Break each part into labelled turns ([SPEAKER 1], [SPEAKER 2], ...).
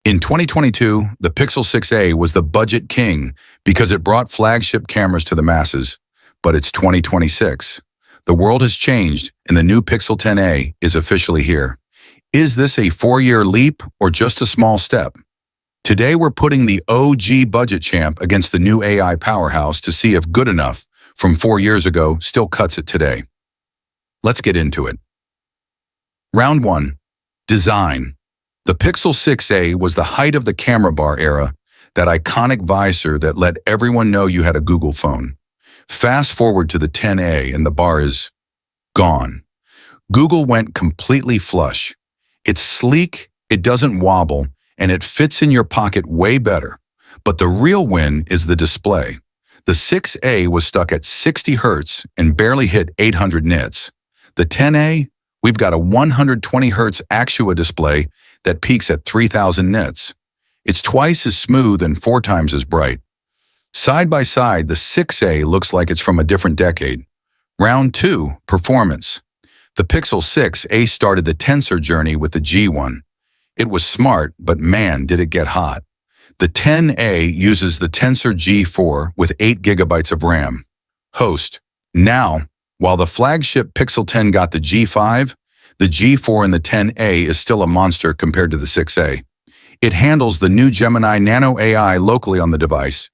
[SPEAKER 1] In 2022, the Pixel 6a was the budget king because it brought flagship cameras to the masses. But it's 2026. The world has changed and the new Pixel 10a is officially here. Is this a 4-year leap or just a small step? Today we're putting the OG budget champ against the new AI powerhouse to see if good enough from 4 years ago still cuts it today. Let's get into it. Round 1. Design. The Pixel 6a was the height of the camera bar era, that iconic visor that let everyone know you had a Google phone. Fast forward to the 10a and the bar is gone. Google went completely flush. It's sleek, it doesn't wobble, and it fits in your pocket way better. But the real win is the display. The 6a was stuck at 60 Hz and barely hit 800 nits. The 10a, we've got a 120 Hz Actua display that peaks at 3000 nits. It's twice as smooth and 4 times as bright. Side by side, the 6a looks like it's from a different decade. Round 2, performance. The Pixel 6a started the Tensor journey with the G1. It was smart, but man, did it get hot. The 10a uses the Tensor G4 with 8 GB of RAM. Host. Now, while the flagship Pixel 10 got the G5, the G4 in the 10a is still a monster compared to the 6a. It handles the new Gemini Nano AI locally on the device.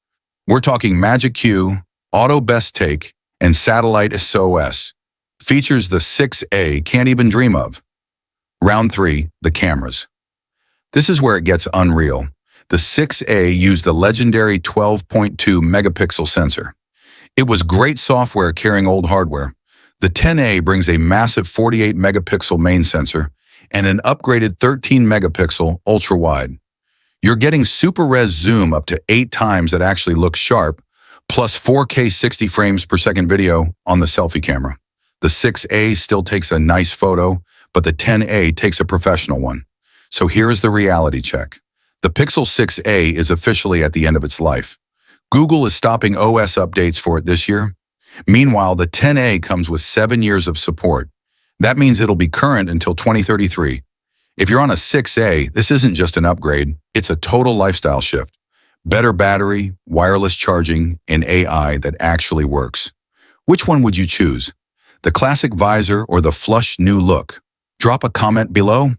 [SPEAKER 1] We're talking Magic Q, Auto Best Take, and Satellite SOS. Features the 6a can't even dream of. Round 3, the cameras. This is where it gets unreal. The 6a used the legendary 12.2 megapixel sensor. It was great software carrying old hardware. The 10a brings a massive 48 megapixel main sensor and an upgraded 13 megapixel ultra-wide. You're getting super res zoom up to 8 times that actually looks sharp, plus 4K 60 frames per second video on the selfie camera. The 6a still takes a nice photo, but the 10a takes a professional one. So here is the reality check. The Pixel 6a is officially at the end of its life. Google is stopping OS updates for it this year. Meanwhile, the 10a comes with 7 years of support. That means it'll be current until 2033. If you're on a 6a, this isn't just an upgrade, it's a total lifestyle shift. Better battery, wireless charging, and AI that actually works. Which one would you choose? The classic visor or the flush new look? Drop a comment below.